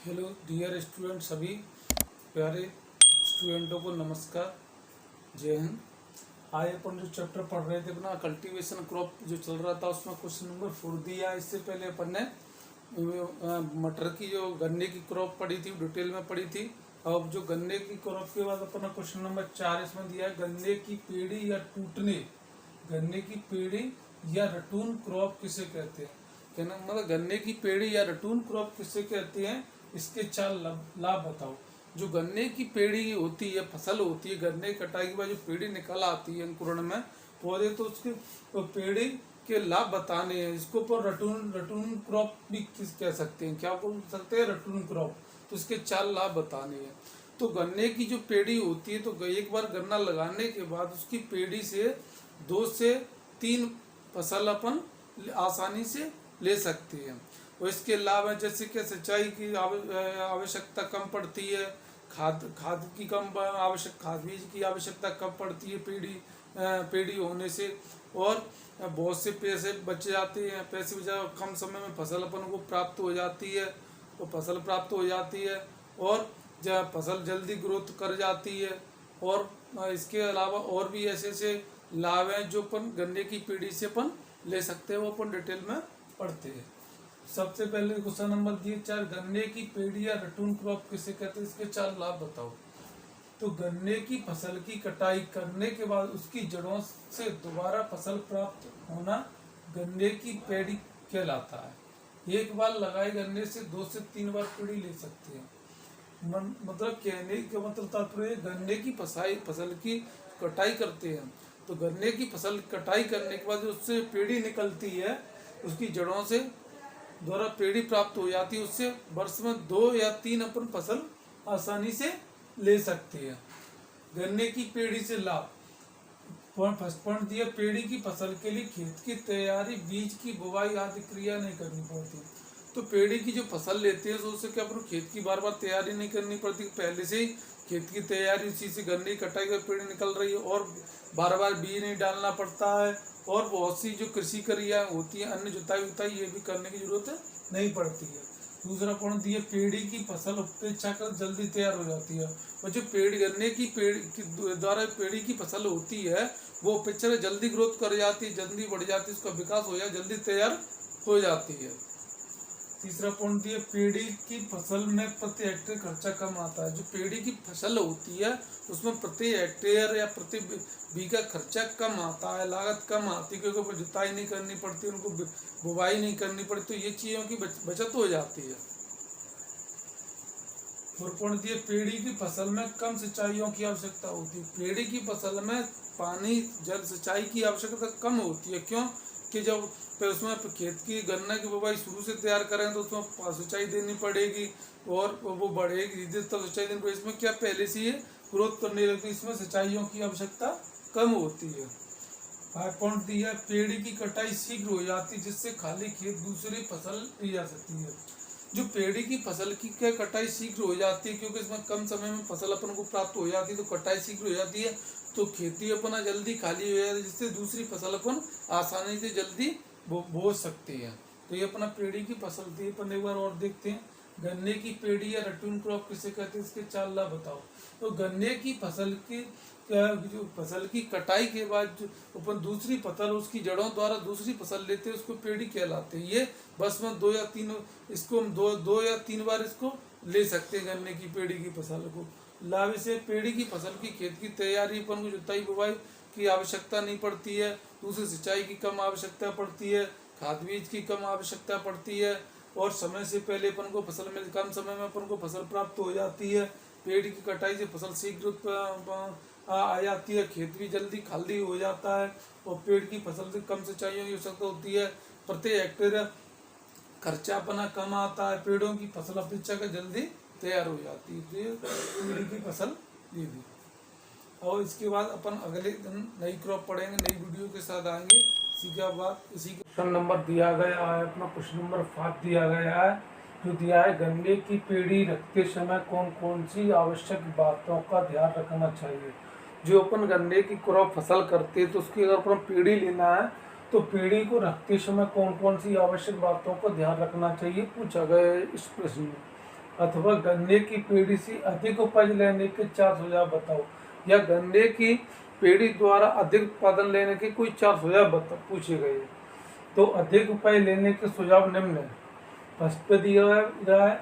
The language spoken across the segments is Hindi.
हेलो डियर स्टूडेंट, सभी प्यारे स्टूडेंटों को नमस्कार, जय हिंद। आज अपन जो चैप्टर पढ़ रहे थे अपना कल्टीवेशन क्रॉप जो चल रहा था उसमें क्वेश्चन नंबर 4 दिया। इससे पहले अपन ने मटर की जो गन्ने की क्रॉप पढ़ी थी डिटेल में पढ़ी थी। अब जो गन्ने की क्रॉप के बाद अपन क्वेश्चन नंबर 4 इसमें दिया है, गन्ने की पेड़ी या टूटने, गन्ने की पेड़ी या रटून क्रॉप किसे कहते हैं। कहना मतलब गन्ने की पेड़ी या रटून क्रॉप किसे कहते हैं, इसके 4 लाभ बताओ। जो गन्ने की पेड़ी होती है, फसल होती है, गन्ने की कटाई के बाद जो पेड़ी निकल आती है अंकुरण में पौधे, तो उसके तो पेड़ी के लाभ बताने हैं। इसको पर रटून क्रॉप भी किस कह सकते हैं, क्या बोल सकते हैं, रटून क्रॉप। तो इसके 4 लाभ बताने हैं। तो गन्ने की जो पेड़ी होती है, तो एक बार गन्ना लगाने के बाद उसकी पेड़ी से 2 से 3 फसल अपन आसानी से ले सकते हैं। और इसके लाभ है जैसे कि सिंचाई की आवश्यकता कम पड़ती है, खाद की कम आवश्यक खाद बीज की आवश्यकता कम पड़ती है पेड़ी होने से। और बहुत से पैसे बच जाते हैं, पैसे बचा कम समय में फसल अपन को प्राप्त हो जाती है, तो फसल प्राप्त हो जाती है और जब फसल जल्दी ग्रोथ कर जाती है। और इसके अलावा और भी ऐसे ऐसे लाभ हैं जो अपन गन्ने की पेड़ी से अपन ले सकते हैं, वो अपन डिटेल में पढ़ते हैं। सबसे पहले क्वेश्चन नंबर दिए 4, गन्ने की पेड़ी या रटून क्रॉप किसे कहते हैं, इसके 4 लाभ बताओ। तो गन्ने की फसल की कटाई करने के बाद उसकी जड़ों से दोबारा फसल प्राप्त होना गन्ने की पेड़ी कहलाता है। एक बार लगाए गन्ने से 2 से 3 बार पेड़ी ले सकते हैं। मतलब कहने का मतलब तात्पर्य गन्ने की फसल की कटाई करते हैं, तो गन्ने की फसल कटाई करने के बाद उससे पेड़ी निकलती है, उसकी जड़ों से द्वारा पेड़ी प्राप्त हो जाती है। उससे वर्ष में 2 या 3 अपन फसल आसानी से ले सकते हैं। गन्ने की पेड़ी से लाभ पॉइंट दिया, पेड़ी की फसल के लिए खेत की तैयारी, बीज की बुवाई आदि क्रिया नहीं करनी पड़ती। तो पेड़ी की जो फसल लेते हैं तो उससे क्या अपन खेत की बार बार तैयारी नहीं करनी पड़ती, पहले से ही खेत की तैयारी, उसी से गन्ने की कटाई कर पेड़ी निकल रही है और बार बार बीज नहीं डालना पड़ता है। और बहुत सी जो कृषि क्रिया होती है, अन्य जुताई उताई ये भी करने की जरूरत नहीं पड़ती है। दूसरा पॉइंट दिया, पेड़ी की फसल अपेक्षाकृत जल्दी तैयार हो जाती है। और जो गन्ने की पेड़ की द्वारा पेड़ी की फसल होती है वो अपेक्षाकृत जल्दी ग्रोथ कर जाती है, जल्दी बढ़ जाती है, उसका विकास हो जाए, जल्दी तैयार हो जाती है। तीसरा पॉइंट दिया, पेड़ी की फसल में प्रति हेक्टेयर खर्चा कम आता है। जो पेड़ी की फसल होती है उसमें प्रति हेक्टेयर या प्रति बीघा खर्चा कम आता है, लागत कम आती है, क्योंकि जुताई नहीं करनी पड़ती, उनको बुवाई नहीं करनी पड़ती, तो ये चीज़ों की बचत हो जाती है। और पॉइंट दिया, पेड़ी की फसल में कम सिंचाइयों की आवश्यकता होती है। पेड़ी की फसल में पानी जल सिंचाई की आवश्यकता कम होती है। क्यों कि जब उसमें खेत की गन्ना की बुवाई शुरू से तैयार करें तो उसमें सिंचाई देनी पड़ेगी और वो बढ़ेगी, तब सिंचाई देनी पड़ेगी। इसमें क्या पहले से ये ग्रोथ करने लगती है, इसमें सिंचाइयों की आवश्यकता कम होती है। 5 पॉइंट दिया, पेड़ी की कटाई शीघ्र हो जाती है, जिससे खाली खेत दूसरी फसल ली जा सकती है। जो पेड़ी की फसल की क्या कटाई शीघ्र हो जाती है, क्योंकि इसमें कम समय में फसल अपन को प्राप्त हो जाती है, तो कटाई शीघ्र हो जाती है, तो खेती अपना जल्दी खाली हो जाती है, जिससे दूसरी फसल अपन आसानी से जल्दी बो सकते हैं। तो ये अपना पेड़ी की फसल थी। अपन एक बार और देखते हैं, गन्ने की पेड़ी या रटून क्रॉप किसे कहते हैं, इसके 4 लाभ बताओ। तो गन्ने की फसल की जो फसल की कटाई के बाद जो अपन दूसरी फसल उसकी जड़ों द्वारा दूसरी फसल लेते हैं उसको पेड़ी कहलाते हैं। ये बस में 2 या 3 इसको हम दो या तीन बार इसको ले सकते हैं गन्ने की पेड़ी की फसल को। लाभ से पेड़ी की फसल की खेत की तैयारी, अपन को जुताई बुवाई की आवश्यकता नहीं पड़ती है, दूसरी सिंचाई की कम आवश्यकता पड़ती है, खाद बीज की कम आवश्यकता पड़ती है और समय से पहले अपन को फसल में कम समय में अपन को फसल प्राप्त हो जाती है। पेड़ की कटाई से फसल शीघ्र आ जाती है, खेत भी जल्दी खाली हो जाता है और पेड़ की फसल से कम सिंचाइयों की आवश्यकता होती है, प्रति हेक्टेयर खर्चा अपना कम आता है, पेड़ों की फसल अपेक्षा का जल्दी तैयार हो जाती है। पेड़ की फसल ये भी। और इसके बाद अपन अगले दिन नई क्रॉप पढ़ेंगे, नई वीडियो के साथ आएंगे। इसी के बाद इसी क्वेश्चन नंबर दिया गया है, अपना क्वेश्चन नंबर 5 दिया गया है, जो दिया है, गन्ने की पेड़ी रखते समय कौन कौन सी आवश्यक बातों का ध्यान रखना चाहिए। जो अपन गन्ने की क्रॉप फसल करते हैं तो उसकी अगर अपन पेड़ी लेना है तो पेड़ी को रखते समय कौन कौन सी आवश्यक बातों का ध्यान रखना चाहिए, पूछा गया है इस प्रश्न में। अथवा गन्ने की पेड़ी से अधिक उपज लेने के 4 सुझाव बताओ। या गन्ने की पेड़ी द्वारा अधिक उत्पादन लेने के कोई 4 सुझाव पूछे गए। तो अधिक उपज लेने के सुझाव निम्न है। फर्स्ट पे दिया गया है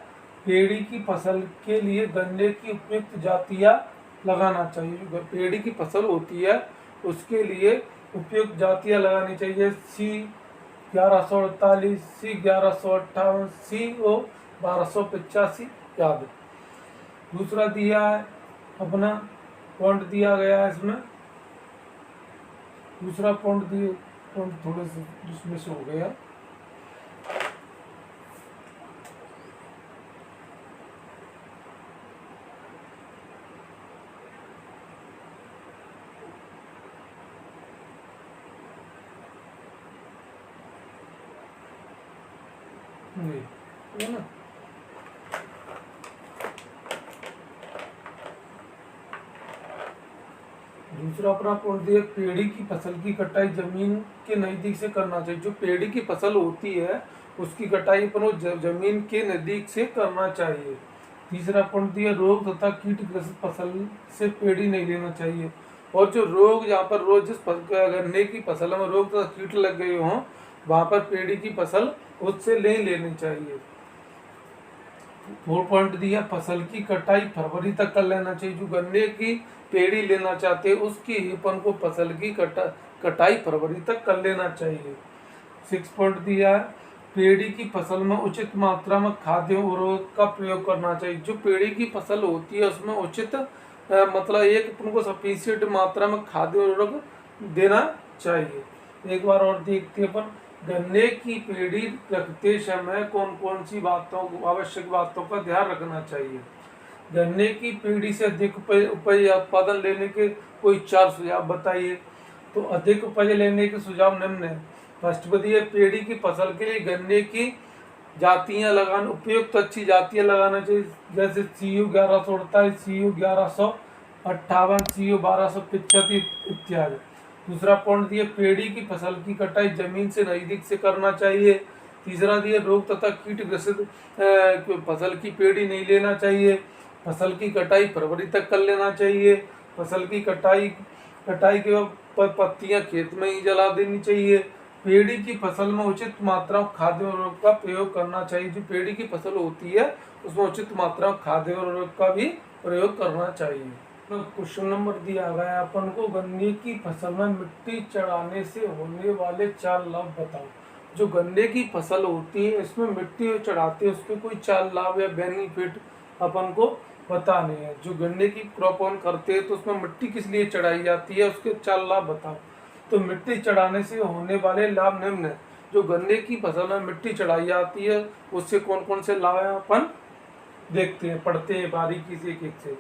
पेड़ी की फसल के लिए गन्ने की उपयुक्त जातियां लगाना चाहिए। जो पेड़ी की फसल होती है उसके लिए उपयुक्त जातियां लगानी चाहिए। सी 1148, सी 1158, सी ओ 1285 याद। दूसरा दिया है अपना पॉइंट दिया गया है इसमें, दूसरा पॉइंट दिए, पॉइंट थोड़े से इसमें से हो गया। है ना। दूसरा अपना पॉइंट दिया पेड़ी की फसल की कटाई जमीन के नजदीक से करना चाहिए। जो पेड़ी की फसल होती है उसकी कटाई अपन जमीन के नजदीक से करना चाहिए। तीसरा पॉइंट दिया रोग तथा कीट ग्रसित फसल से पेड़ी नहीं लेना चाहिए। और जो रोग जहाँ पर रोज जिस गन्ने की फसल में रोग तथा कीट लग गए हों वहां पर पेड़ी की फसल उससे नहीं लेनी चाहिए। 4 पॉइंट दिया फसल की कटाई फरवरी तक कर लेना चाहिए। जो गन्ने की पेड़ी लेना चाहते हैं उसकी अपन को फसल की कटाई फरवरी तक कर लेना चाहिए। 6 पॉइंट दिया है पेड़ी की फसल में उचित मात्रा में खाद्य उर्वरक का प्रयोग करना चाहिए। जो पेड़ी की फसल होती है उसमें उचित मतलब एक अपन को सफिशिएंट मात्रा में खाद्य उर्वरक देना चाहिए। एक बार और देखते हैं अपन गन्ने की पेड़ी रखते समय कौन कौन सी बातों आवश्यक बातों का ध्यान रखना चाहिए। गन्ने की पेड़ी से अधिक उपज उत्पादन लेने के कोई 4 सुझाव बताइए। तो अधिक उपज लेने के सुझाव निम्न है। फर्स्ट बताइए पेड़ी की फसल के लिए गन्ने की जातियां लगाना उपयुक्त अच्छी जातियां लगाना चाहिए। जैसे CU 1148, CU 1158, CU 1275 इत्यादि। दूसरा पॉइंट दिया पेड़ी की फसल की कटाई जमीन से नजदीक से करना चाहिए। तीसरा दिया रोग तथा कीट ग्रसित फसल की पेड़ी नहीं लेना चाहिए। फसल की कटाई फरवरी तक कर लेना चाहिए। फसल की कटाई के बाद पत्तियां खेत में ही जला देनी चाहिए। पेड़ी की फसल में उचित मात्रा में खाद्य उर्वरक का प्रयोग करना चाहिए। जो पेड़ी की फसल होती है उसमें उचित मात्रा में खाद्य उर्वरक का भी प्रयोग करना चाहिए। क्वेश्चन नंबर दिया गया अपन को गन्ने की फसल में मिट्टी चढ़ाने से होने वाले 4 लाभ बताओ। जो गन्ने की फसल होती है इसमें मिट्टी चढ़ाते हैं उसके कोई 4 लाभ या बेनिफिट अपन को बताने हैं। जो गन्ने की क्रॉप ऑन करते हैं तो उसमें मिट्टी किस लिए चढ़ाई जाती है उसके 4 लाभ बताओ। तो मिट्टी चढ़ाने से होने वाले लाभ निम्न है। जो गन्ने की फसल में मिट्टी चढ़ाई जाती है उससे कौन कौन से लाभ है अपन देखते हैं, पढ़ते हैं बारीकी से एक एक से।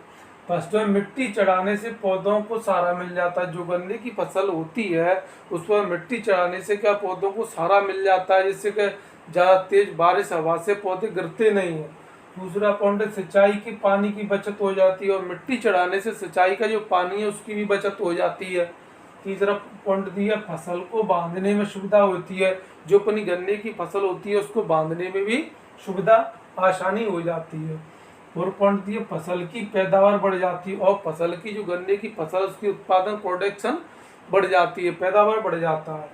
फर्स्ट में मिट्टी चढ़ाने से पौधों को सहारा मिल जाता है। जो गन्ने की फसल होती है उस पर मिट्टी चढ़ाने से क्या पौधों को सहारा मिल जाता है जिससे कि ज़्यादा तेज बारिश हवा से पौधे गिरते नहीं हैं। दूसरा पॉइंट सिंचाई की पानी की बचत हो जाती है और मिट्टी चढ़ाने से सिंचाई का जो पानी है उसकी भी बचत हो जाती है। तीसरा पॉइंट दिया फसल को बांधने में सुविधा होती है। जो अपनी गन्ने की फसल होती है उसको बांधने में भी सुविधा आसानी हो जाती है। 4 पॉइंट दिए फसल की पैदावार बढ़ जाती है और फसल की जो गन्ने की फसल उसकी उत्पादन प्रोडक्शन बढ़ जाती है, पैदावार बढ़ जाता है।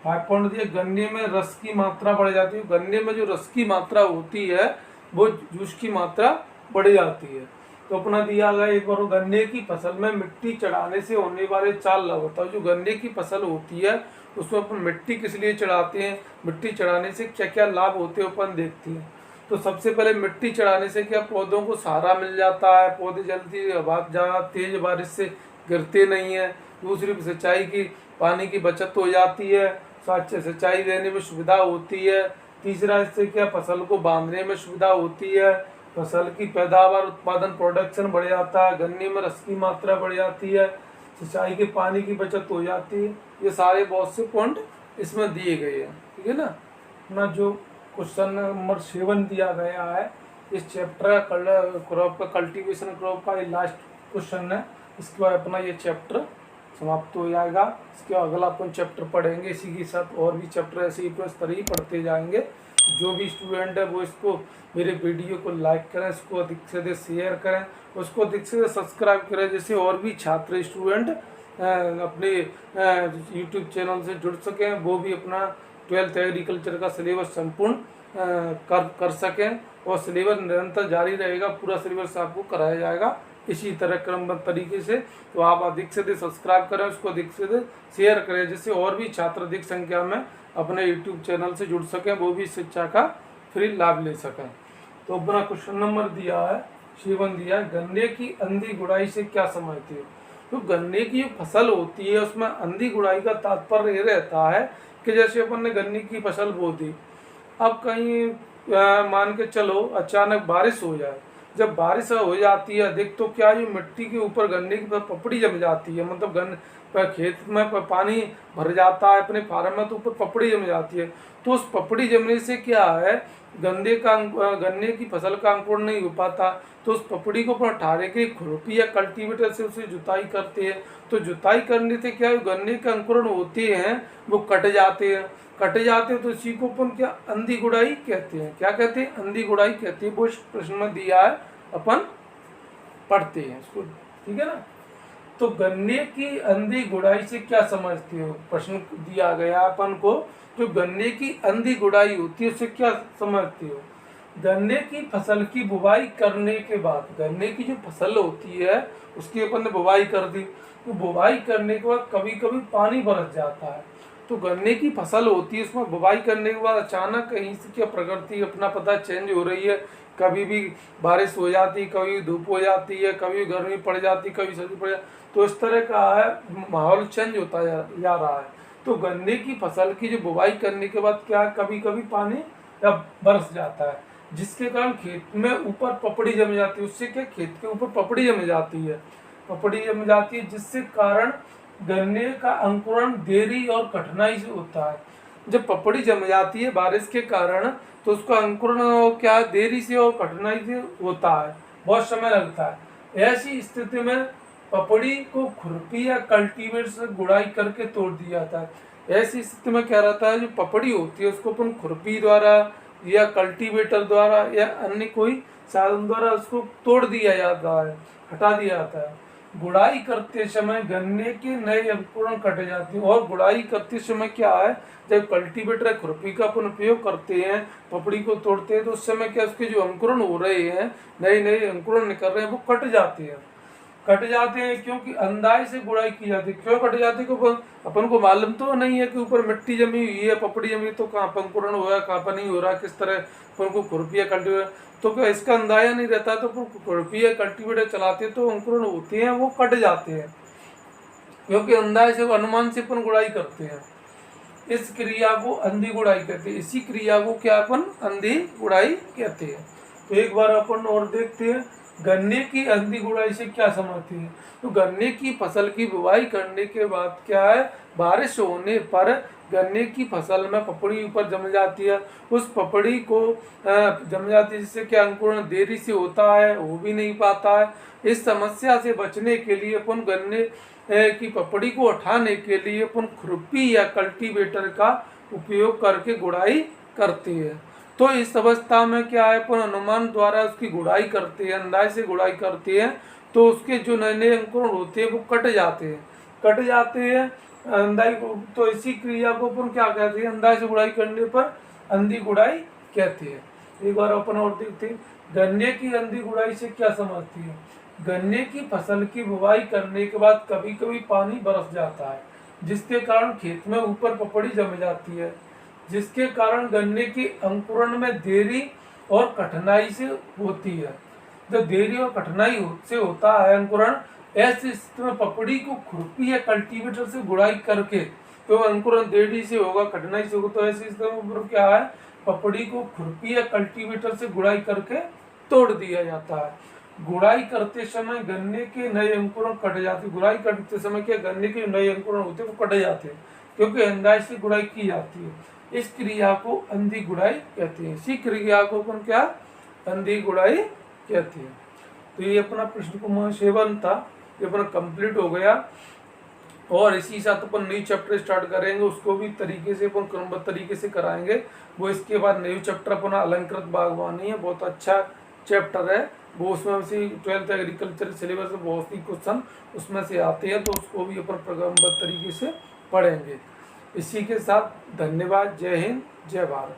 5 पॉइंट दिए गन्ने में रस की मात्रा बढ़ जाती है। गन्ने में जो रस की मात्रा होती है वो जूस की मात्रा बढ़ जाती है। तो अपना दिया गया एक बार गन्ने की फसल में मिट्टी चढ़ाने से होने वाले 4 लाभ बताओ। जो गन्ने की फसल होती है उसमें अपन मिट्टी किस लिए चढ़ाते हैं, मिट्टी चढ़ाने से क्या क्या लाभ होते हैं अपन देखते हैं। तो सबसे पहले मिट्टी चढ़ाने से क्या पौधों को सहारा मिल जाता है, पौधे जल्दी ज़्यादा तेज बारिश से गिरते नहीं है। दूसरी सिंचाई की पानी की बचत हो जाती है, सिंचाई देने में सुविधा होती है। तीसरा इससे क्या फसल को बांधने में सुविधा होती है, फसल की पैदावार उत्पादन प्रोडक्शन बढ़ जाता है, गन्ने में रस की मात्रा बढ़ जाती है, सिंचाई के पानी की बचत हो जाती है। ये सारे बहुत से पॉइंट इसमें दिए गए हैं, ठीक है ना। अपना जो क्वेश्चन नंबर 7 दिया गया है इस चैप्टर क्रॉप का कल्टीवेशन क्रॉप का ये लास्ट क्वेश्चन है। इसके बाद अपना ये चैप्टर समाप्त हो जाएगा। इसके अगला अपन चैप्टर पढ़ेंगे, इसी के साथ और भी चैप्टर ऐसे ही इस तरह ही पढ़ते जाएंगे। जो भी स्टूडेंट है वो इसको मेरे वीडियो को लाइक करें, इसको अधिक से अधिक शेयर करें, उसको अधिक से अधिक सब्सक्राइब करें, जैसे और भी छात्र स्टूडेंट अपने यूट्यूब चैनल से जुड़ सकें, वो भी अपना 12th एग्रीकल्चर का सिलेबस संपूर्ण कर सकें। और सिलेबस निरंतर जारी रहेगा, पूरा सिलेबस आपको कराया जाएगा इसी तरह क्रमबद्ध तरीके से। तो आप अधिक से अधिक सब्सक्राइब करें, उसको अधिक से अधिक शेयर करें, जिससे और भी छात्र अधिक संख्या में अपने यूट्यूब चैनल से जुड़ सकें, वो भी शिक्षा का फ्री लाभ ले सकें। तो अपना क्वेश्चन नंबर दिया है, 7 दिया है, गन्ने की अंधी गुड़ाई से क्या समझते हो? तो गन्ने की जो फसल होती है उसमें अंधी गुड़ाई का तात्पर्य ये रहता है कि जैसे अपन ने गन्ने की फसल बो दी, अब कहीं मान के चलो अचानक बारिश हो जाए, जब बारिश हो जाती है अधिक तो क्या ये मिट्टी के ऊपर गन्ने की पपड़ी जम जाती है, मतलब गन्ने खेत में पानी भर जाता है अपने फार्म में, तो ऊपर पपड़ी जम जाती है। तो उस पपड़ी जमने से क्या है, गन्ने की फसल का अंकुरण नहीं हो पाता। तो उस पपड़ी को अपन उठाने के खुरपी या कल्टीवेटर से उसे जुताई करते हैं। तो जुताई करने से क्या है, गन्ने के अंकुरण होते हैं वो कट जाते हैं, तो इसी को अपन क्या अंधी गुड़ाई कहते हैं। क्या कहते हैं? अंधी गुड़ाई कहते हैं। वो इस प्रश्न में दिया है, अपन पढ़ते हैं इसको, ठीक है ना। तो गन्ने की अंधी गुड़ाई से क्या समझते हो? प्रश्न दिया गया अपन को, तो गन्ने की अंधी गुड़ाई होती है उससे क्या समझते हो? गन्ने की फसल की बुवाई करने के बाद, गन्ने की जो फसल होती है उसकी अपन ने बुवाई कर दी, तो बुवाई करने के बाद कभी कभी पानी बरस जाता है। तो गन्ने की फसल होती है उसमें बुवाई करने के बाद अचानक कहीं से क्या प्रकृति अपना पता चेंज हो रही है, कभी भी बारिश हो जाती, कभी धूप हो जाती है, कभी गर्मी पड़ जाती, कभी सर्दी पड़ जाती, तो इस तरह का है माहौल चेंज होता जा रहा है। तो गन्ने की फसल की जो बुवाई करने के बाद क्या कभी कभी पानी या बरस जाता है, जिसके कारण खेत में ऊपर पपड़ी जम जाती है। उससे क्या खेत के ऊपर पपड़ी जम जाती है, जिससे कारण गन्ने का अंकुरण देरी और कठिनाई से होता है। जब पपड़ी जम जाती है बारिश के कारण, तो उसका अंकुरण क्या देरी से और कठिनाई से होता है, बहुत समय लगता है। ऐसी स्थिति में पपड़ी को खुरपी या कल्टीवेटर से गुड़ाई करके तोड़ दिया जाता है। ऐसी स्थिति में क्या रहता है, जो पपड़ी होती है उसको अपन खुरपी द्वारा या कल्टीवेटर द्वारा या अन्य कोई साधन द्वारा उसको तोड़ दिया जाता है, हटा दिया जाता है। गुड़ाई करते समय गन्ने के नए अंकुरण कट जाते हैं। और गुड़ाई करते समय क्या है, जब कल्टीवेटर या खुरपी का अपन उपयोग करते हैं, पपड़ी को तोड़ते हैं, तो उस समय क्या उसके जो अंकुरण हो रहे हैं, नए नए अंकुरण निकल रहे हैं, वो कट जाते हैं। क्योंकि अंदाज से गुड़ाई की जाती है। क्यों कट जाती है? क्योंकि अपन को मालूम तो नहीं है कि ऊपर मिट्टी जमी हुई है, पपड़ी जमी, तो कहाँ पर अंकुरण हो रहा है, कहाँ पर नहीं हो रहा, किस तरह अपन को खुरपी या कल्टीवेटर, तो क्या इसका अंदाजा नहीं रहता। तो खुरपी या कल्टीवेटर चलाते तो अंकुरण होते हैं वो कट जाते हैं, क्योंकि अंदाज से अनुमान से अपन गुड़ाई करते हैं। इस क्रिया को अंधी गुड़ाई कहते हैं। इसी क्रिया को क्या अपन अंधी गुड़ाई कहते हैं। तो एक बार अपन और देखते हैं, गन्ने की अंधी गुड़ाई से क्या समझते हैं। तो गन्ने की फसल की बुवाई करने के बाद क्या है, बारिश होने पर गन्ने की फसल में पपड़ी ऊपर जम जाती है। उस पपड़ी को जम जाती है, जिससे क्या अंकुरण देरी से होता है, हो भी नहीं पाता है। इस समस्या से बचने के लिए अपन गन्ने की पपड़ी को उठाने के लिए अपन खुरपी या कल्टीवेटर का उपयोग करके गुड़ाई करते हैं। तो इस अवस्था में क्या है, अपन अनुमान द्वारा उसकी गुड़ाई करते हैं, अंदाज से गुड़ाई करते हैं, तो उसके जो नए नए अंकुरण होते हैं वो कट जाते हैं अंदाज। तो इसी क्रिया को अपन क्या कहते हैं, अंदाज से गुड़ाई करने पर अंधी गुड़ाई कहते हैं। एक बार अपन और देखते हैं, गन्ने की अंधी गुड़ाई से क्या समझती है। गन्ने की फसल की बुवाई करने के बाद कभी कभी पानी बरस जाता है, जिसके कारण खेत में ऊपर पपड़ी जम जाती है, जिसके कारण गन्ने के अंकुरण में देरी और कठिनाई से होती है। जब देरी और कठिनाई से होता है अंकुरण, ऐसी स्थिति में पपड़ी को खुरपी या कल्टीवेटर से गुड़ाई करके, तो अंकुरण देरी से होगा, कठिनाई से होगा, तो ऐसी स्थिति में क्या है, पपड़ी को खुरपी या कल्टीवेटर से गुड़ाई करके तोड़ दिया जाता है। गुड़ाई करते समय गन्ने के नए अंकुरण कट जाते हैं। गुड़ाई करते समय क्या गन्ने के नए अंकुरण होते हैं वो कट जाते हैं, क्योंकि अंदाज से गुड़ाई की जाती है। इस क्रिया को अंधी गुड़ाई कहते हैं। इसी क्रिया को अपन क्या अंधी गुड़ाई कहते हैं। तो ये अपना प्रश्न क्रमांक 7 था, ये अपना कंप्लीट हो गया। और इसी साथ अपन न्यू चैप्टर स्टार्ट करेंगे, उसको भी तरीके से अपन क्रमबद्ध तरीके से कराएंगे। वो इसके बाद न्यू चैप्टर अपना अलंकृत बागवानी है, बहुत अच्छा चैप्टर है वो, उसमें से 12th एग्रीकल्चर सिलेबस में बहुत ही क्वेश्चन उसमें से आते हैं, तो उसको भी अपन क्रमबद्ध तरीके से पढ़ेंगे। इसी के साथ धन्यवाद। जय हिंद, जय भारत।